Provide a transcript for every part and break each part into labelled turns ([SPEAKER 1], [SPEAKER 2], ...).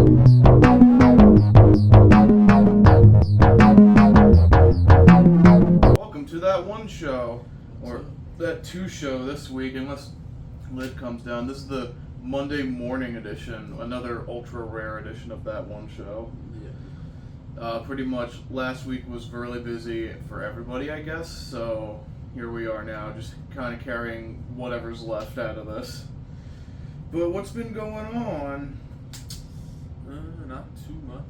[SPEAKER 1] Welcome to That One Show, or That Two Show this week, unless lid comes down. This is the Monday morning edition, another ultra rare edition of That One Show.
[SPEAKER 2] Yeah.
[SPEAKER 1] Pretty much last week was really busy for everybody, I guess, so here we are now, just kind of carrying whatever's left out of this. But what's been going on?
[SPEAKER 2] Not too much.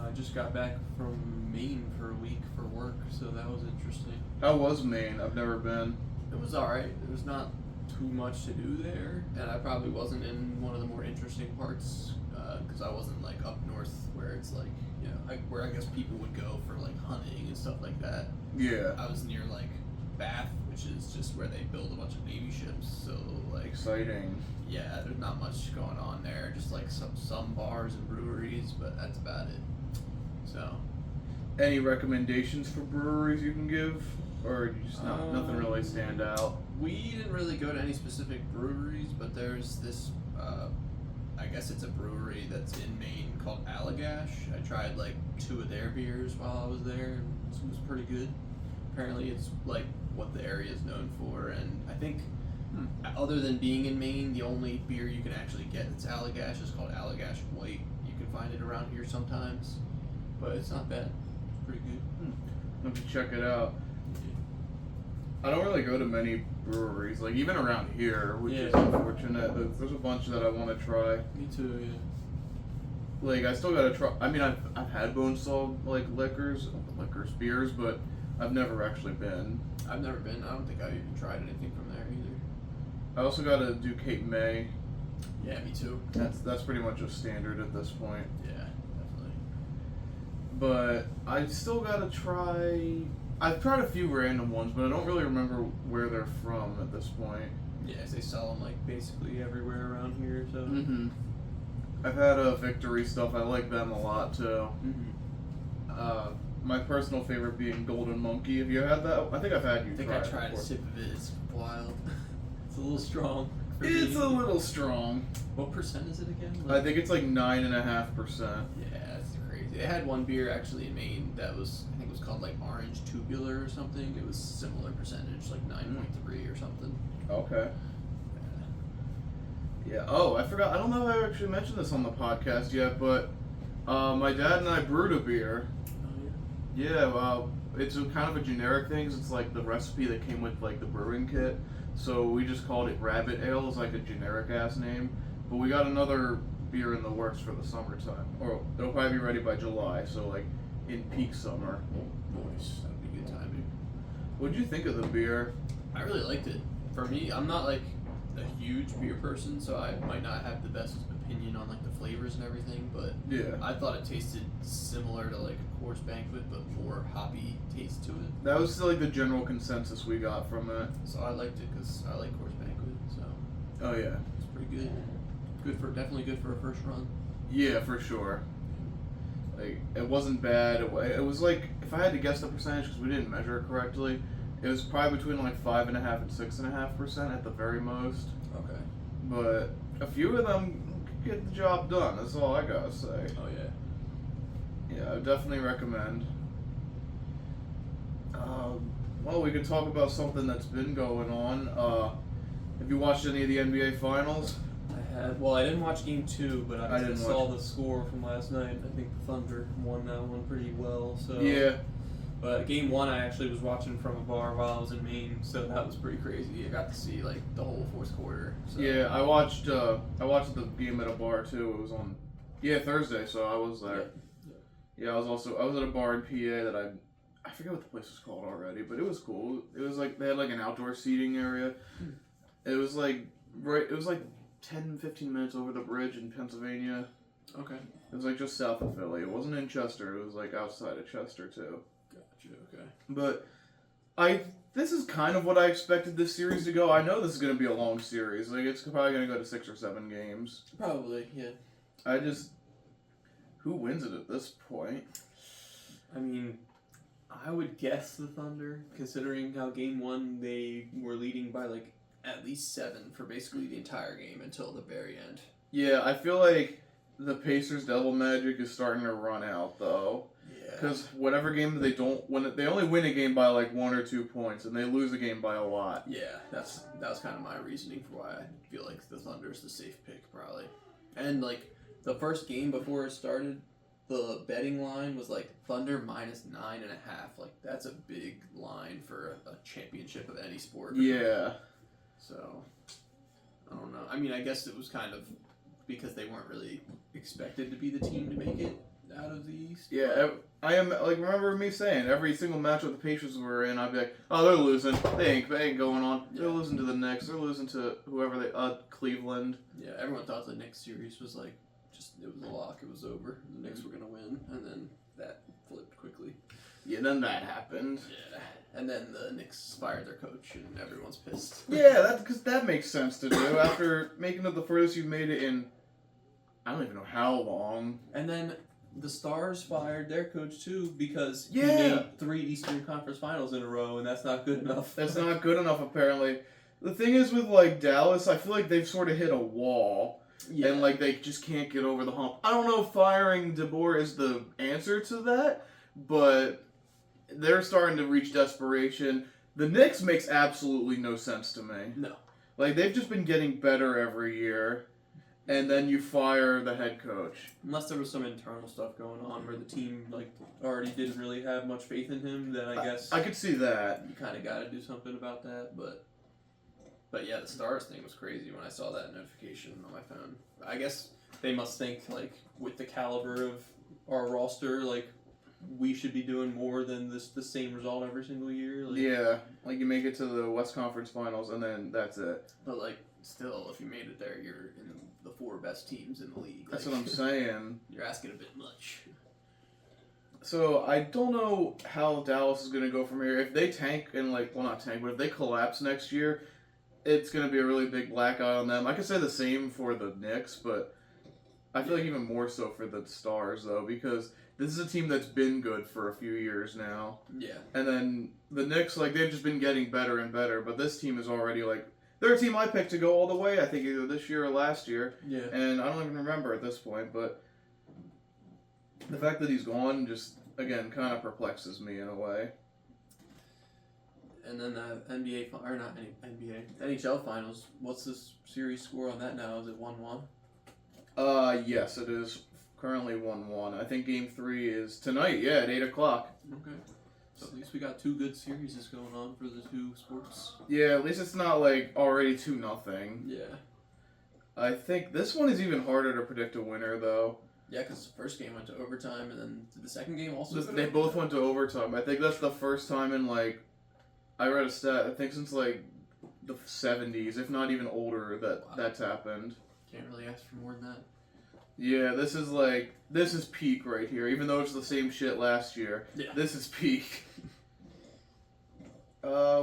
[SPEAKER 2] I just got back from Maine for a week for work, so that was interesting.
[SPEAKER 1] How was Maine? I've never been.
[SPEAKER 2] It was alright. There was not too much to do there, and I probably wasn't in one of the more interesting parts, because I wasn't like up north where it's like, you know, where I guess people would go for like hunting and stuff like that.
[SPEAKER 1] Yeah.
[SPEAKER 2] I was near like Bath, which is just where they build a bunch of Navy ships, so like
[SPEAKER 1] Exciting.
[SPEAKER 2] yeah, there's not much going on there. Just like some bars and breweries, but that's about it. So,
[SPEAKER 1] Any recommendations for breweries you can give? Or you just nothing really stand out?
[SPEAKER 2] we didn't really go to any specific breweries, but there's this, I guess it's a brewery that's in Maine called Allagash. I tried like 2 of their beers while I was there, and it was pretty good. Apparently it's like what the area is known for, and I think other than being in Maine, the only beer you can actually get that's Allagash is called Allagash White. You can find it around here sometimes, but it's not bad. It's pretty good.
[SPEAKER 1] I'll have to check it out. I don't really go to many breweries, like even around here, which is unfortunate. There's a bunch that I want to try.
[SPEAKER 2] Me too, yeah.
[SPEAKER 1] Like I still gotta try. I mean, I've had Bone Saw like beers, but I've never actually been.
[SPEAKER 2] I've never been. I don't think I've even tried anything from there either.
[SPEAKER 1] I also gotta do Cape May.
[SPEAKER 2] Yeah, me too.
[SPEAKER 1] That's pretty much a standard at this point.
[SPEAKER 2] Yeah, definitely.
[SPEAKER 1] But I still gotta try. I've tried a few random ones, but I don't really remember where they're from at this point.
[SPEAKER 2] Yeah, they sell them like basically everywhere around here, so.
[SPEAKER 1] Mm-hmm. I've had Victory stuff. I like them a lot too.
[SPEAKER 2] Mm-hmm.
[SPEAKER 1] My personal favorite being Golden Monkey. Have you had that? I think I've had you.
[SPEAKER 2] I think I tried a sip of it. It's wild. It's a little strong.
[SPEAKER 1] It's a little strong.
[SPEAKER 2] What percent is it again?
[SPEAKER 1] I think it's like 9.5%.
[SPEAKER 2] Yeah, that's crazy. They had one beer actually in Maine that was, I think it was called like Orange Tubular or something. It was similar percentage, like 9.3 or something.
[SPEAKER 1] Okay. Yeah. Oh, I forgot. I don't know if I actually mentioned this on the podcast yet, but my dad and I brewed a beer.
[SPEAKER 2] Oh
[SPEAKER 1] Yeah. It's kind of a generic thing. 'Cause it's like the recipe that came with like the brewing kit. So we just called it Rabbit Ale. It's like a generic ass name. But we got another beer in the works for the summertime. Or it'll probably be ready by July. So like in peak summer.
[SPEAKER 2] Nice. That'd be good timing.
[SPEAKER 1] What'd you think of the beer?
[SPEAKER 2] I really liked it. For me, I'm not like a huge beer person, so I might not have the best opinion on like the flavors and everything, but
[SPEAKER 1] Yeah.
[SPEAKER 2] I thought it tasted similar to like a Coors Banquet, but more hoppy taste to it.
[SPEAKER 1] That was like the general consensus we got from it.
[SPEAKER 2] So I liked it because I like Coors Banquet, so
[SPEAKER 1] Oh yeah.
[SPEAKER 2] it's pretty good. Definitely good for a first run.
[SPEAKER 1] Yeah, for sure. Like, it wasn't bad. It was like, if I had to guess the percentage, because we didn't measure it correctly, it was probably between like 5.5% and 6.5% at the very most.
[SPEAKER 2] Okay.
[SPEAKER 1] But a few of them get the job done. That's all I gotta say.
[SPEAKER 2] Oh yeah.
[SPEAKER 1] Yeah, I would definitely recommend. Well, we could talk about something that's been going on. Have you watched any of the NBA Finals?
[SPEAKER 2] I had. Well, I didn't watch Game 2, but I
[SPEAKER 1] didn't
[SPEAKER 2] saw
[SPEAKER 1] watch.
[SPEAKER 2] the score from last night. I think the Thunder won that one pretty well. So.
[SPEAKER 1] Yeah.
[SPEAKER 2] But Game 1 I actually was watching from a bar while I was in Maine, so that was pretty crazy. I got to see like the whole fourth quarter. So.
[SPEAKER 1] Yeah, I watched the game at a bar too. It was on Thursday, so I was there. Yeah, I was at a bar in PA that I forget what the place was called already, but it was cool. It was like they had like an outdoor seating area. It was like 10-15 minutes over the bridge in Pennsylvania.
[SPEAKER 2] Okay.
[SPEAKER 1] It was like just south of Philly. It wasn't in Chester. It was like outside of Chester too.
[SPEAKER 2] Gotcha. Okay.
[SPEAKER 1] But this is kind of what I expected this series to go. I know this is going to be a long series. Like it's probably going to go to 6 or 7 games.
[SPEAKER 2] Probably, yeah.
[SPEAKER 1] Who wins it at this point?
[SPEAKER 2] I mean, I would guess the Thunder, considering how Game 1 they were leading by like at least 7 for basically the entire game until the very end.
[SPEAKER 1] Yeah, I feel like the Pacers' devil magic is starting to run out, though.
[SPEAKER 2] Yeah.
[SPEAKER 1] Because whatever game they don't win, they only win a game by like 1 or 2 points, and they lose a game by a lot.
[SPEAKER 2] Yeah, that was kind of my reasoning for why I feel like the Thunder's the safe pick, probably. And like the first game before it started, the betting line was like Thunder -9.5. Like that's a big line for a championship of any sport.
[SPEAKER 1] Yeah.
[SPEAKER 2] So I don't know. I mean, I guess it was kind of because they weren't really expected to be the team to make it out of the East.
[SPEAKER 1] Yeah, I am like remember me saying every single match that the Pacers were in, I'd be like, oh, they're losing. They ain't going on. They're losing to the Knicks. They're losing to whoever they Cleveland.
[SPEAKER 2] Yeah, everyone thought the Knicks series was like it was a lock. It was over. The Knicks were gonna win, and then that flipped quickly.
[SPEAKER 1] Yeah, then that happened.
[SPEAKER 2] Yeah, and then the Knicks fired their coach, and everyone's pissed.
[SPEAKER 1] Yeah, because that makes sense to do after making it the furthest you've made it in. I don't even know how long.
[SPEAKER 2] And then the Stars fired their coach too because he
[SPEAKER 1] Yeah.
[SPEAKER 2] made 3 Eastern Conference Finals in a row, and that's not good enough.
[SPEAKER 1] That's not good enough, apparently. The thing is with like Dallas, I feel like they've sort of hit a wall.
[SPEAKER 2] Yeah.
[SPEAKER 1] And like they just can't get over the hump. I don't know if firing DeBoer is the answer to that, but they're starting to reach desperation. The Knicks makes absolutely no sense to me.
[SPEAKER 2] No.
[SPEAKER 1] Like they've just been getting better every year, and then you fire the head coach.
[SPEAKER 2] Unless there was some internal stuff going on where the team like already didn't really have much faith in him, then I guess
[SPEAKER 1] I could see that.
[SPEAKER 2] you kind of got to do something about that. But yeah, the Stars thing was crazy when I saw that notification on my phone. I guess they must think like with the caliber of our roster, like we should be doing more than the same result every single year. Like,
[SPEAKER 1] Yeah, like you make it to the West Conference Finals, and then that's it.
[SPEAKER 2] But like still, if you made it there, you're in the 4 best teams in the league.
[SPEAKER 1] That's
[SPEAKER 2] Like,
[SPEAKER 1] what I'm saying.
[SPEAKER 2] You're asking a bit much.
[SPEAKER 1] So I don't know how Dallas is going to go from here. If they tank and not tank, but if they collapse next year, it's going to be a really big black eye on them. I could say the same for the Knicks, but I feel like even more so for the Stars, though, because this is a team that's been good for a few years now.
[SPEAKER 2] Yeah.
[SPEAKER 1] And then the Knicks, they've just been getting better and better, but this team is already, they're a team I picked to go all the way, I think either this year or last year.
[SPEAKER 2] Yeah.
[SPEAKER 1] And I don't even remember at this point, but the fact that he's gone just, again, kind of perplexes me in a way.
[SPEAKER 2] And then the NHL finals. What's this series score on that now? Is it 1-1?
[SPEAKER 1] Yes, it is currently 1-1. I think Game 3 is tonight, at 8 o'clock.
[SPEAKER 2] Okay. So at least we got 2 good series going on for the 2 sports.
[SPEAKER 1] Yeah, at least it's not, already 2-0.
[SPEAKER 2] Yeah.
[SPEAKER 1] I think this one is even harder to predict a winner, though.
[SPEAKER 2] Yeah, because the first game went to overtime, and then the second game also
[SPEAKER 1] They both went to overtime. I think that's the first time in, I read a stat, I think since, the 70s, if not even older, that's happened.
[SPEAKER 2] Can't really ask for more than that.
[SPEAKER 1] Yeah, this is peak right here. Even though it's the same shit last year, This is peak. I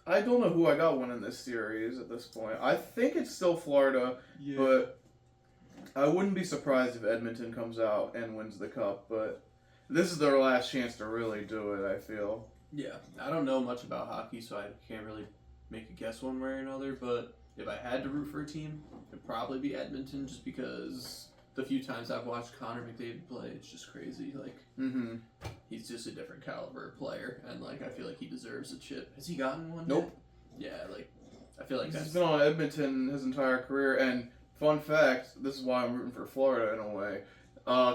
[SPEAKER 1] don't know who I got winning this series at this point. I think it's still Florida, but I wouldn't be surprised if Edmonton comes out and wins the cup. But this is their last chance to really do it, I feel.
[SPEAKER 2] Yeah, I don't know much about hockey, so I can't really make a guess one way or another, but if I had to root for a team, it'd probably be Edmonton, just because the few times I've watched Connor McDavid play, it's just crazy. He's just a different caliber player, and I feel like he deserves a chip. Has he gotten one?
[SPEAKER 1] Nope.
[SPEAKER 2] Yet? Yeah, I feel like
[SPEAKER 1] He's been on Edmonton his entire career, and fun fact, this is why I'm rooting for Florida in a way.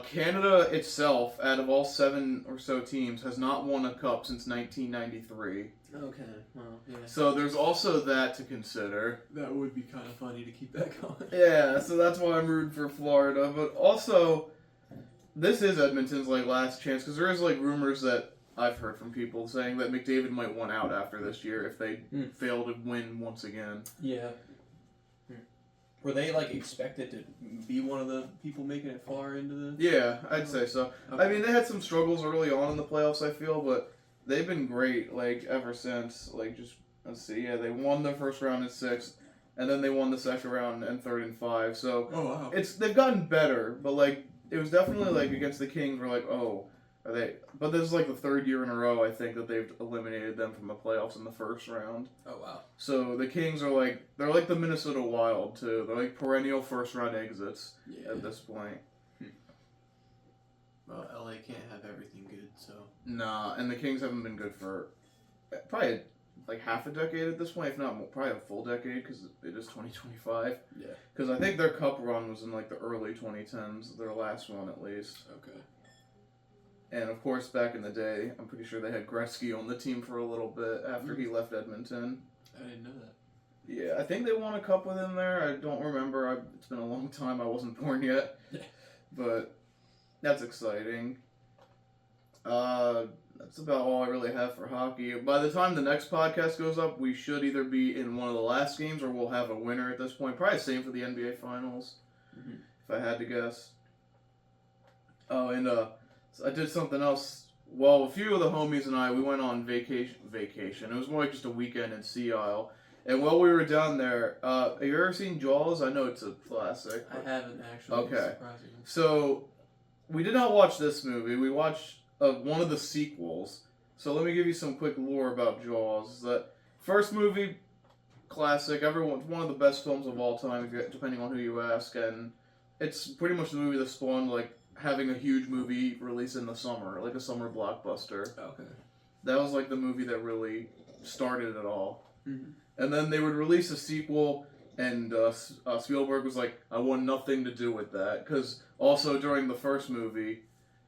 [SPEAKER 1] Canada itself, out of all 7 or so teams, has not won a cup since 1993.
[SPEAKER 2] Okay, well, yeah.
[SPEAKER 1] So there's also that to consider.
[SPEAKER 2] That would be kind of funny to keep that going.
[SPEAKER 1] Yeah, so that's why I'm rooting for Florida. But also, this is Edmonton's last chance, because there is rumors that I've heard from people saying that McDavid might want out after this year if they fail to win once again.
[SPEAKER 2] Yeah. Were they expected to be one of the people making it far into the?
[SPEAKER 1] Yeah, I'd say so. Okay. I mean, they had some struggles early on in the playoffs, I feel, but they've been great ever since. Let's see, they won the first round in 6th, and then they won the second round and 3rd and 5. So
[SPEAKER 2] wow.
[SPEAKER 1] they've gotten better, but it was definitely against the Kings, we're Are they? But this is like the third year in a row, I think, that they've eliminated them from the playoffs in the first round.
[SPEAKER 2] Oh wow.
[SPEAKER 1] So the Kings are like they're like the Minnesota Wild too. They're like perennial first round exits at this point.
[SPEAKER 2] Well, LA can't have everything good, so.
[SPEAKER 1] Nah, and the Kings haven't been good for probably like half a decade at this point, if not more, probably a full decade, because it is 2025.
[SPEAKER 2] Yeah.
[SPEAKER 1] Because I think their cup run was in like the early 2010s, their last one at least.
[SPEAKER 2] Okay.
[SPEAKER 1] And of course, back in the day, I'm pretty sure they had Gretzky on the team for a little bit after he left Edmonton.
[SPEAKER 2] I didn't know that.
[SPEAKER 1] Yeah, I think they won a cup with him there. I don't remember. It's been a long time. I wasn't born yet. But that's exciting. That's about all I really have for hockey. By the time the next podcast goes up, we should either be in one of the last games or we'll have a winner at this point. Probably the same for the NBA Finals, if I had to guess. Oh, and so I did something else. Well, a few of the homies and I, we went on vacation. It was more like just a weekend in Sea Isle. And while we were down there, have you ever seen Jaws? I know it's a classic.
[SPEAKER 2] I haven't actually.
[SPEAKER 1] Okay. So, we did not watch this movie. We watched one of the sequels. So let me give you some quick lore about Jaws. That first movie, classic. One of the best films of all time, depending on who you ask. And it's pretty much the movie that spawned like having a huge movie release in the summer, like a summer blockbuster.
[SPEAKER 2] Okay.
[SPEAKER 1] That was like the movie that really started it all.
[SPEAKER 2] Mm-hmm.
[SPEAKER 1] And then they would release a sequel, and Spielberg was like, I want nothing to do with that. Because also during the first movie,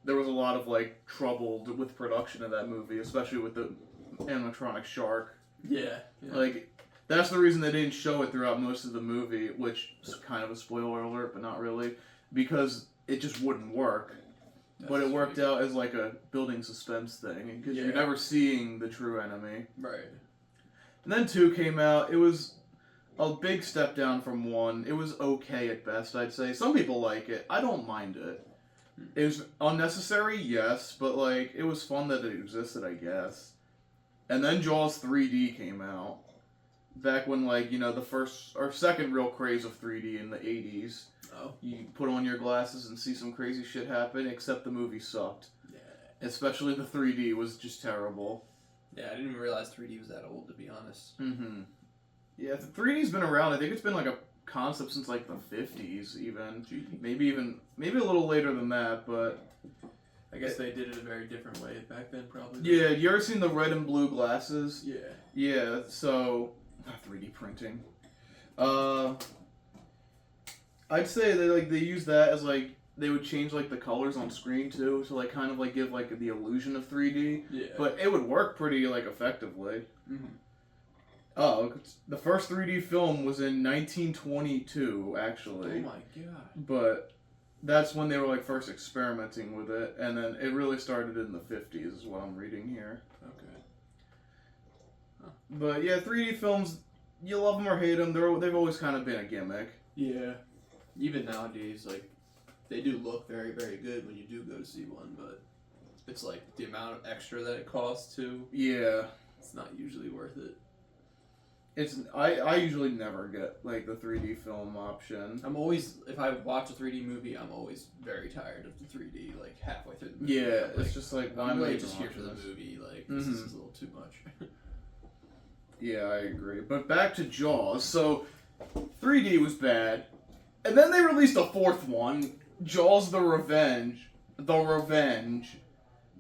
[SPEAKER 1] there was a lot of like trouble with production of that movie, especially with the animatronic shark.
[SPEAKER 2] Yeah.
[SPEAKER 1] Like, that's the reason they didn't show it throughout most of the movie, which is kind of a spoiler alert, but not really, because it just wouldn't work. But it worked out as like a building suspense thing, because you're never seeing the true enemy.
[SPEAKER 2] Right.
[SPEAKER 1] And then 2 came out. It was a big step down from 1. It was okay at best, I'd say. Some people like it. I don't mind it. It was unnecessary, yes, but like it was fun that it existed, I guess. And then Jaws 3D came out. Back when like, the first or second real craze of 3D in the 80s.
[SPEAKER 2] Oh.
[SPEAKER 1] You put on your glasses and see some crazy shit happen, except the movie sucked.
[SPEAKER 2] Yeah.
[SPEAKER 1] Especially the 3D was just terrible.
[SPEAKER 2] Yeah, I didn't even realize 3D was that old, to be honest.
[SPEAKER 1] Mm-hmm. Yeah, the 3D's been around. I think it's been like a concept since like the 50s, even. Maybe a little later than that, but
[SPEAKER 2] I guess they did it a very different way back then, probably.
[SPEAKER 1] Yeah, you ever seen the red and blue glasses?
[SPEAKER 2] Yeah.
[SPEAKER 1] Yeah, so 3D printing. I'd say they use that as like they would change like the colors on screen too, to like kind of like give like the illusion of 3D.
[SPEAKER 2] Yeah.
[SPEAKER 1] But it would work pretty like effectively.
[SPEAKER 2] Mm-hmm.
[SPEAKER 1] Oh, the first 3D film was in 1922, actually.
[SPEAKER 2] Oh my god.
[SPEAKER 1] But that's when they were like first experimenting with it, and then it really started in the 50s, is what I'm reading here.
[SPEAKER 2] Okay.
[SPEAKER 1] Huh. But yeah, 3D films, you love them or hate them, they've always kind of been a gimmick.
[SPEAKER 2] Yeah. Even nowadays, like, they do look very, very good when you do go to see one, but it's like the amount of extra that it costs too.
[SPEAKER 1] Yeah.
[SPEAKER 2] It's not usually worth it.
[SPEAKER 1] I usually never get like the 3D film option.
[SPEAKER 2] I'm always, if I watch a 3D movie, I'm always very tired of the 3D, like halfway through the movie.
[SPEAKER 1] Yeah,
[SPEAKER 2] like,
[SPEAKER 1] it's just like, why
[SPEAKER 2] I'm
[SPEAKER 1] am I
[SPEAKER 2] really
[SPEAKER 1] even
[SPEAKER 2] just here for the
[SPEAKER 1] watching this?
[SPEAKER 2] movie, like, this is a little too much.
[SPEAKER 1] Yeah, I agree. But back to Jaws. So, 3D was bad. And then they released a fourth one, Jaws the Revenge.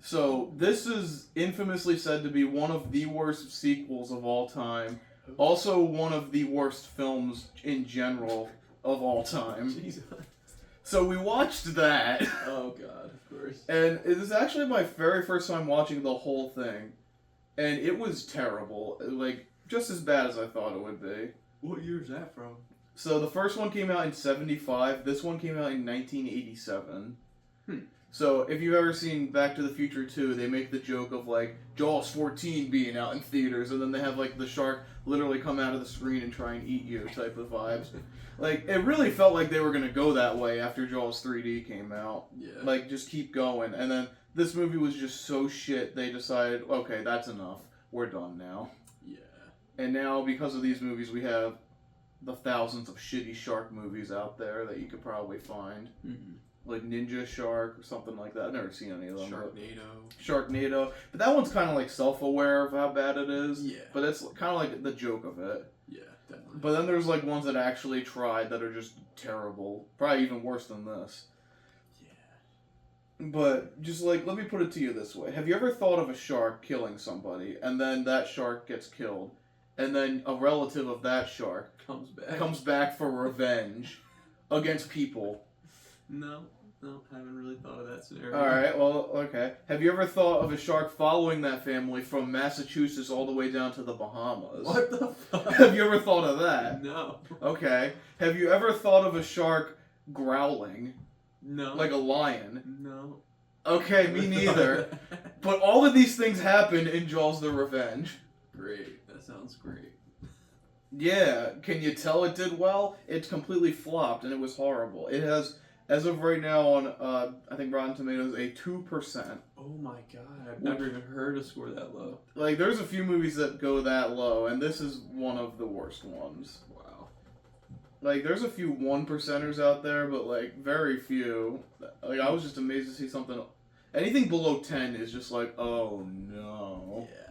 [SPEAKER 1] So, this is infamously said to be one of the worst sequels of all time. Also, one of the worst films in general of all time.
[SPEAKER 2] Jesus.
[SPEAKER 1] So, we watched that.
[SPEAKER 2] Oh, God, of course.
[SPEAKER 1] And it was actually my very first time watching the whole thing. And it was terrible. Like, just as bad as I thought it would be.
[SPEAKER 2] What year is that from?
[SPEAKER 1] So the first one came out in 1975. This one came out in 1987. So if you've ever seen Back to the Future 2, they make the joke of like Jaws 14 being out in theaters, and then they have like the shark literally come out of the screen and try and eat you type of vibes. Like, it really felt like they were going to go that way after Jaws 3D came out.
[SPEAKER 2] Yeah.
[SPEAKER 1] Like, just keep going. And then this movie was just so shit, they decided, okay, that's enough. We're done now.
[SPEAKER 2] Yeah.
[SPEAKER 1] And now, because of these movies, we have the thousands of shitty shark movies out there that you could probably find.
[SPEAKER 2] Mm-hmm.
[SPEAKER 1] like Ninja Shark or something like that. I've never seen any of them.
[SPEAKER 2] Sharknado.
[SPEAKER 1] But that one's kind of like self-aware of how bad it is.
[SPEAKER 2] Yeah.
[SPEAKER 1] But it's kind of like the joke of it.
[SPEAKER 2] Yeah, definitely.
[SPEAKER 1] But then there's like ones that actually tried that are just terrible. Probably even worse than this.
[SPEAKER 2] Yeah.
[SPEAKER 1] But just like, let me put it to you this way. Have you ever thought of a shark killing somebody, and then that shark gets killed, and then a relative of that shark comes back for revenge against people?
[SPEAKER 2] No, haven't really thought of that scenario.
[SPEAKER 1] Alright, well, okay. Have you ever thought of a shark following that family from Massachusetts all the way down to the Bahamas?
[SPEAKER 2] What the fuck?
[SPEAKER 1] Have you ever thought of that?
[SPEAKER 2] No.
[SPEAKER 1] Okay. Have you ever thought of a shark growling?
[SPEAKER 2] No.
[SPEAKER 1] Like a lion?
[SPEAKER 2] No.
[SPEAKER 1] Okay, me neither. But all of these things happen in Jaws the Revenge.
[SPEAKER 2] Great. That sounds great.
[SPEAKER 1] Yeah. Can you tell it did well? It completely flopped and it was horrible. It has, as of right now on, I think Rotten Tomatoes, a 2%.
[SPEAKER 2] Oh my god. I've never even heard a score that low.
[SPEAKER 1] Like, there's a few movies that go that low, and this is one of the worst ones.
[SPEAKER 2] Wow.
[SPEAKER 1] Like, there's a few 1%ers out there, but, like, very few. Like, I was just amazed to see something. Anything below 10 is just like, oh no.
[SPEAKER 2] Yeah.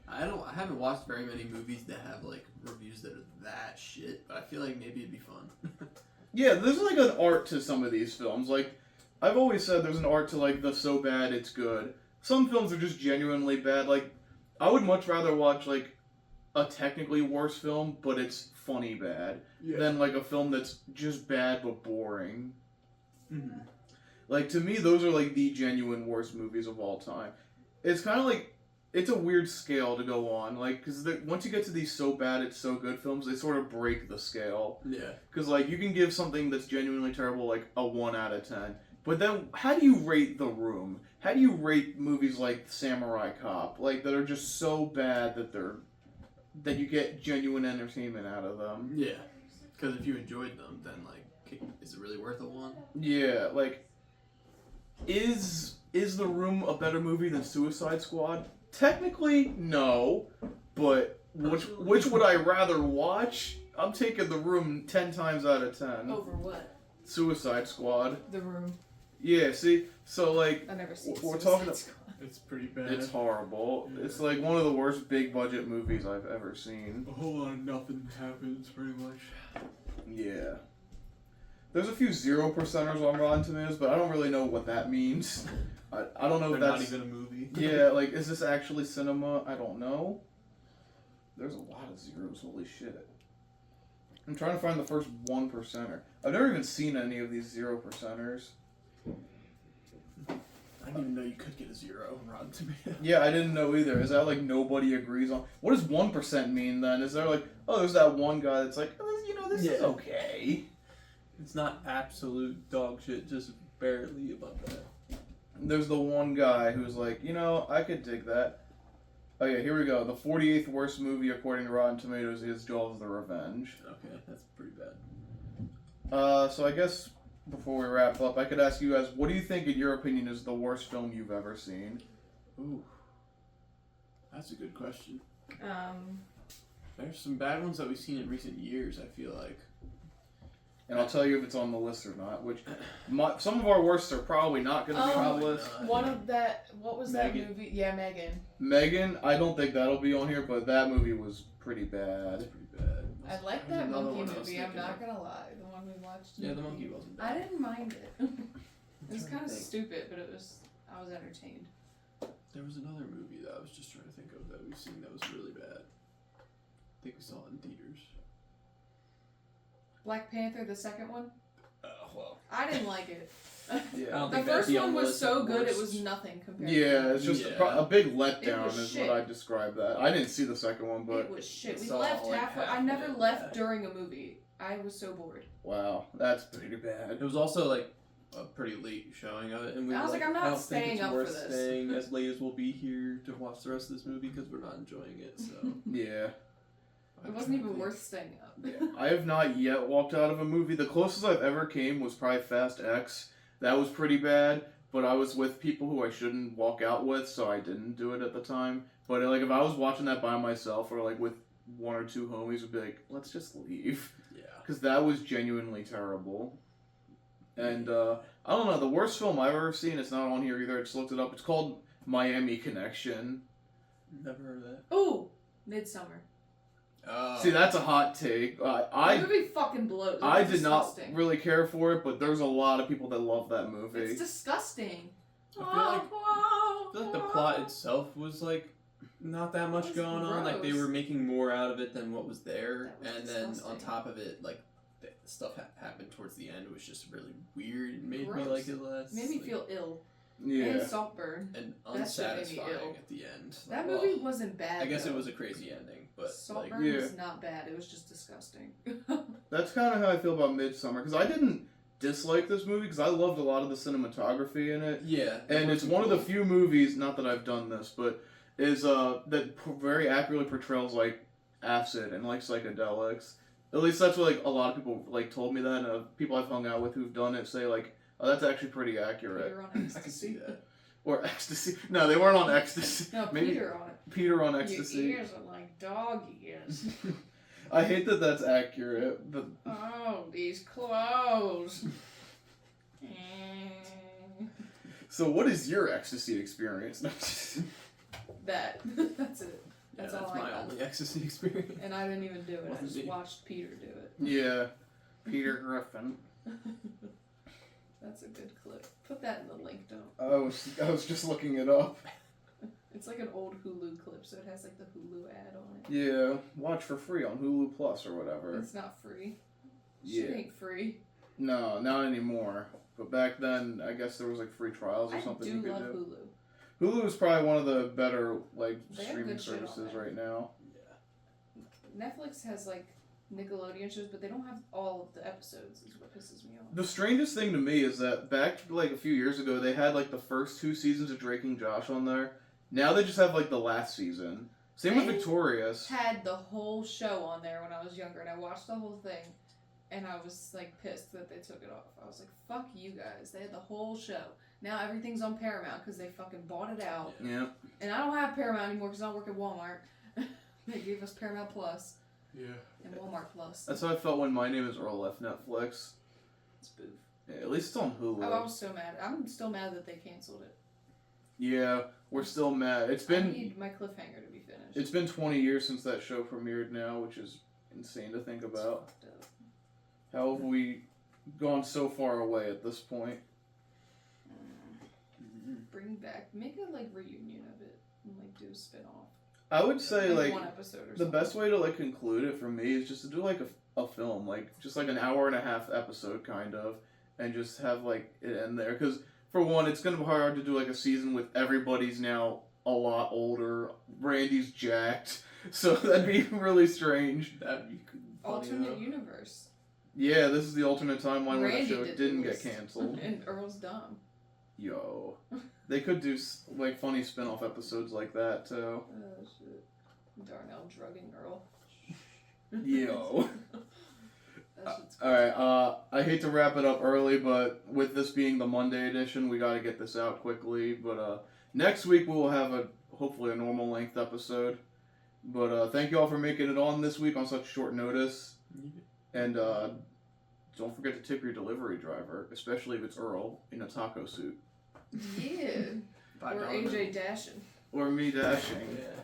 [SPEAKER 2] I haven't watched very many movies that have, like, reviews that are that shit, but I feel like maybe it'd be fun.
[SPEAKER 1] Yeah, there's, like, an art to some of these films. Like, I've always said there's an art to, like, the so bad it's good. Some films are just genuinely bad. Like, I would much rather watch, like, a technically worse film, but it's funny bad, than, like, a film that's just bad but boring.
[SPEAKER 2] Mm-hmm.
[SPEAKER 1] Like, to me, those are, like, the genuine worst movies of all time. It's kind of like, it's a weird scale to go on, like, because once you get to these so bad it's so good films, they sort of break the scale.
[SPEAKER 2] Yeah.
[SPEAKER 1] Because, like, you can give something that's genuinely terrible, like, a 1 out of 10. But then, how do you rate The Room? How do you rate movies like Samurai Cop? Like, that are just so bad that you get genuine entertainment out of them.
[SPEAKER 2] Yeah. Because if you enjoyed them, then, like, is it really worth a 1?
[SPEAKER 1] Yeah, like, is The Room a better movie than Suicide Squad? Technically, no. But which would I rather watch? I'm taking The Room 10 times out of 10.
[SPEAKER 3] Over what?
[SPEAKER 1] Suicide Squad.
[SPEAKER 3] The Room.
[SPEAKER 1] Yeah, see? So, like,
[SPEAKER 3] I've never seen
[SPEAKER 1] we're
[SPEAKER 3] Suicide
[SPEAKER 1] talking.
[SPEAKER 3] Squad.
[SPEAKER 2] It's pretty bad.
[SPEAKER 1] It's horrible.
[SPEAKER 2] Yeah.
[SPEAKER 1] It's like one of the worst big budget movies I've ever seen.
[SPEAKER 2] A whole lot of nothing happens, pretty much.
[SPEAKER 1] Yeah. There's a few 0%ers on Rotten Tomatoes, but I don't really know what that means. I don't know if
[SPEAKER 2] They're
[SPEAKER 1] that's...
[SPEAKER 2] not even a movie.
[SPEAKER 1] Yeah, like, is this actually cinema? I don't know. There's a lot of zeros, holy shit. I'm trying to find the first 1%er. I've never even seen any of these 0%ers.
[SPEAKER 2] I didn't even know you could get a 0 on Rotten Tomatoes.
[SPEAKER 1] Yeah, I didn't know either. Is that like nobody agrees on? What does 1% mean then? Is there like, oh, there's that one guy that's like, oh, you know, this is okay.
[SPEAKER 2] It's not absolute dog shit, just barely above that.
[SPEAKER 1] There's the one guy who's like, you know, I could dig that. Oh yeah, here we go. The 48th worst movie according to Rotten Tomatoes is Jaws the Revenge.
[SPEAKER 2] Okay, that's pretty bad.
[SPEAKER 1] So I guess before we wrap up, I could ask you guys, what do you think, in your opinion, is the worst film you've ever seen?
[SPEAKER 2] Ooh. That's a good question. There's some bad ones that we've seen in recent years, I feel like.
[SPEAKER 1] And I'll tell you if it's on the list or not, which some of our worsts are probably not going to be on the list.
[SPEAKER 3] One of that, what was
[SPEAKER 2] Megan.
[SPEAKER 3] that movie? Yeah, Megan.
[SPEAKER 1] Megan, I don't think that'll be on here, but that movie was pretty
[SPEAKER 2] That's
[SPEAKER 1] bad.
[SPEAKER 2] pretty bad.
[SPEAKER 3] I like
[SPEAKER 2] There's
[SPEAKER 3] that
[SPEAKER 2] another
[SPEAKER 3] monkey
[SPEAKER 2] one I was
[SPEAKER 3] movie, I'm
[SPEAKER 2] thinking
[SPEAKER 3] not
[SPEAKER 2] of.
[SPEAKER 3] gonna lie. The one we watched.
[SPEAKER 2] Yeah, the monkey wasn't bad.
[SPEAKER 3] I didn't mind it. It was
[SPEAKER 2] trying
[SPEAKER 3] kind
[SPEAKER 2] to
[SPEAKER 3] of
[SPEAKER 2] think.
[SPEAKER 3] stupid, but I was entertained.
[SPEAKER 2] There was another movie that I was just trying to think of that we've seen that was really bad. I think we saw it in theaters.
[SPEAKER 3] Black Panther, the second one?
[SPEAKER 2] Well.
[SPEAKER 3] I didn't like it.
[SPEAKER 1] Yeah.
[SPEAKER 2] I don't
[SPEAKER 3] The
[SPEAKER 2] think that'd
[SPEAKER 3] first
[SPEAKER 2] be on
[SPEAKER 3] one
[SPEAKER 2] the
[SPEAKER 3] was
[SPEAKER 2] list
[SPEAKER 3] so
[SPEAKER 2] of
[SPEAKER 3] good, it
[SPEAKER 2] worst.
[SPEAKER 3] was nothing compared to
[SPEAKER 1] Yeah, it's just
[SPEAKER 2] Yeah.
[SPEAKER 1] a big letdown
[SPEAKER 3] It was
[SPEAKER 1] is
[SPEAKER 3] shit.
[SPEAKER 1] what I describe that. I didn't see the second one, but
[SPEAKER 3] It was shit. We
[SPEAKER 2] saw,
[SPEAKER 3] left
[SPEAKER 2] like,
[SPEAKER 3] halfway.
[SPEAKER 2] half
[SPEAKER 3] I
[SPEAKER 2] of
[SPEAKER 3] never
[SPEAKER 2] it,
[SPEAKER 3] left
[SPEAKER 2] yeah.
[SPEAKER 3] during a movie. I was so bored.
[SPEAKER 1] wow, that's pretty bad.
[SPEAKER 2] It was also like a pretty late showing of it, and we
[SPEAKER 3] I
[SPEAKER 2] were
[SPEAKER 3] was like, I'm not
[SPEAKER 2] I don't think
[SPEAKER 3] staying
[SPEAKER 2] it's
[SPEAKER 3] up for
[SPEAKER 2] worth
[SPEAKER 3] this.
[SPEAKER 2] staying as late as we'll be here to watch the rest of this movie because we're not enjoying it. So
[SPEAKER 1] Yeah.
[SPEAKER 3] It wasn't even worth staying up.
[SPEAKER 1] Yeah. I have not yet walked out of a movie. The closest I've ever came was probably Fast X. That was pretty bad, but I was with people who I shouldn't walk out with, so I didn't do it at the time. But like, if I was watching that by myself or like with one or two homies, would be like, let's just leave.
[SPEAKER 2] yeah,
[SPEAKER 1] Because that was genuinely terrible. And I don't know, the worst film I've ever seen, it's not on here either, I just looked it up, it's called Miami Connection.
[SPEAKER 2] Never heard of that.
[SPEAKER 3] Oh, Midsummer.
[SPEAKER 1] See, that's a hot take.
[SPEAKER 3] The movie fucking blows.
[SPEAKER 1] I
[SPEAKER 3] It's
[SPEAKER 1] did not
[SPEAKER 3] disgusting.
[SPEAKER 1] really care for it, but there's a lot of people that love that movie.
[SPEAKER 3] It's disgusting.
[SPEAKER 2] I feel like the plot itself was like not that much
[SPEAKER 3] It was
[SPEAKER 2] going on. Like they
[SPEAKER 3] gross.
[SPEAKER 2] were making more out of it than what was there,
[SPEAKER 3] That was
[SPEAKER 2] and then on
[SPEAKER 3] disgusting.
[SPEAKER 2] top of it, like the stuff happened towards the end was just really weird and made me
[SPEAKER 3] Gross.
[SPEAKER 2] like it less.
[SPEAKER 3] It made me
[SPEAKER 2] like,
[SPEAKER 3] feel ill.
[SPEAKER 1] Yeah.
[SPEAKER 3] And Saltburn.
[SPEAKER 2] and
[SPEAKER 3] That shit made me
[SPEAKER 2] unsatisfying
[SPEAKER 3] ill.
[SPEAKER 2] at the end.
[SPEAKER 3] That
[SPEAKER 2] Like,
[SPEAKER 3] movie wasn't bad.
[SPEAKER 2] I guess
[SPEAKER 3] though.
[SPEAKER 2] it was a crazy ending, but like,
[SPEAKER 3] Saltburn
[SPEAKER 1] Yeah.
[SPEAKER 3] was not bad. It was just disgusting.
[SPEAKER 1] That's kind of how I feel about Midsummer, because I didn't dislike this movie, because I loved a lot of the cinematography in it.
[SPEAKER 2] yeah,
[SPEAKER 1] And it's one of the few movies, not that I've done this, but is that very accurately portrays like acid and like psychedelics. At least that's what like a lot of people like told me that, and people I've hung out with who've done it say like, oh, that's actually pretty accurate.
[SPEAKER 3] Peter on
[SPEAKER 2] I can
[SPEAKER 3] ecstasy.
[SPEAKER 2] see that.
[SPEAKER 1] Or ecstasy. No, they weren't on ecstasy.
[SPEAKER 3] No,
[SPEAKER 1] Maybe
[SPEAKER 3] Peter on it.
[SPEAKER 1] Peter on ecstasy.
[SPEAKER 3] Your ears are like dog ears.
[SPEAKER 1] I hate that that's accurate, but
[SPEAKER 3] Oh, these clothes. Mm.
[SPEAKER 1] so what is your ecstasy experience?
[SPEAKER 3] That. That's it. That's
[SPEAKER 2] yeah,
[SPEAKER 3] all
[SPEAKER 2] that's
[SPEAKER 3] I
[SPEAKER 2] my
[SPEAKER 3] got.
[SPEAKER 2] only ecstasy experience.
[SPEAKER 3] And I didn't even do it. I
[SPEAKER 2] Wasn't
[SPEAKER 3] just
[SPEAKER 2] me.
[SPEAKER 3] watched Peter do it.
[SPEAKER 1] Yeah, Peter Griffin.
[SPEAKER 3] That's a good clip. Put that in the link, don't.
[SPEAKER 1] I was just looking it up.
[SPEAKER 3] It's like an old Hulu clip, so it has like the Hulu ad on it.
[SPEAKER 1] Yeah, watch for free on Hulu Plus or whatever.
[SPEAKER 3] It's not free.
[SPEAKER 1] Yeah.
[SPEAKER 3] Shit ain't free.
[SPEAKER 1] No, not anymore. But back then, I guess there was like free trials or
[SPEAKER 3] I
[SPEAKER 1] something
[SPEAKER 3] do
[SPEAKER 1] you could
[SPEAKER 3] love
[SPEAKER 1] do.
[SPEAKER 3] Hulu.
[SPEAKER 1] Hulu is probably one of the better like
[SPEAKER 3] They have
[SPEAKER 1] streaming
[SPEAKER 3] good shit on
[SPEAKER 1] services
[SPEAKER 3] there.
[SPEAKER 1] right now.
[SPEAKER 3] Netflix has like Nickelodeon shows, but they don't have all of the episodes. Is what pisses me off.
[SPEAKER 1] The strangest thing to me is that back like a few years ago, they had like the first 2 seasons of Drake and Josh on there. Now they just have like the last season. Same with
[SPEAKER 3] They
[SPEAKER 1] Victorious.
[SPEAKER 3] Had the whole show on there when I was younger, and I watched the whole thing, and I was like pissed that they took it off. I was like, "Fuck you guys!" They had the whole show. Now everything's on Paramount because they fucking bought it out.
[SPEAKER 1] Yeah.
[SPEAKER 3] And I don't have Paramount anymore because I don't work at Walmart. They gave us Paramount Plus
[SPEAKER 2] Yeah.
[SPEAKER 3] and Walmart Plus.
[SPEAKER 1] That's how I felt when My Name Is Earl left Netflix.
[SPEAKER 3] Spoof.
[SPEAKER 1] Yeah, at least it's on Hulu.
[SPEAKER 3] Oh, I was so mad. I'm still mad that they canceled it.
[SPEAKER 1] Yeah, we're still mad.
[SPEAKER 3] I need my cliffhanger to be finished.
[SPEAKER 1] It's been 20 years since that show premiered now, which is insane to think
[SPEAKER 3] It's
[SPEAKER 1] about.
[SPEAKER 3] fucked up.
[SPEAKER 1] How have we gone so far away at this point?
[SPEAKER 3] Bring back, make a like reunion of it and like do a spin off.
[SPEAKER 1] I would say like
[SPEAKER 3] one episode or
[SPEAKER 1] the
[SPEAKER 3] something.
[SPEAKER 1] best way to like conclude it for me is just to do like a film, like just like an hour and a half episode kind of, and just have like it end there. Because for one, it's gonna be hard to do like a season with everybody's now a lot older. Randy's jacked, so that'd be really strange.
[SPEAKER 2] That'd be funny,
[SPEAKER 3] alternate
[SPEAKER 2] though.
[SPEAKER 3] universe.
[SPEAKER 1] Yeah, this is the alternate timeline where the
[SPEAKER 3] Randy
[SPEAKER 1] show
[SPEAKER 3] did
[SPEAKER 1] didn't
[SPEAKER 3] this.
[SPEAKER 1] get canceled.
[SPEAKER 3] And Earl's dumb.
[SPEAKER 1] Yo, they could do like funny spin-off episodes like that too.
[SPEAKER 3] Oh shit. Darnell drugging Earl.
[SPEAKER 1] Yo.
[SPEAKER 3] That shit's
[SPEAKER 1] Alright, I hate to wrap it up early, but with this being the Monday edition, we gotta get this out quickly. But next week we will have hopefully a normal length episode. But thank you all for making it on this week on such short notice. And don't forget to tip your delivery driver, especially if it's Earl in a taco suit.
[SPEAKER 3] Yeah. Or
[SPEAKER 2] $5.
[SPEAKER 3] AJ dashing.
[SPEAKER 1] Or me dashing.
[SPEAKER 2] Yeah.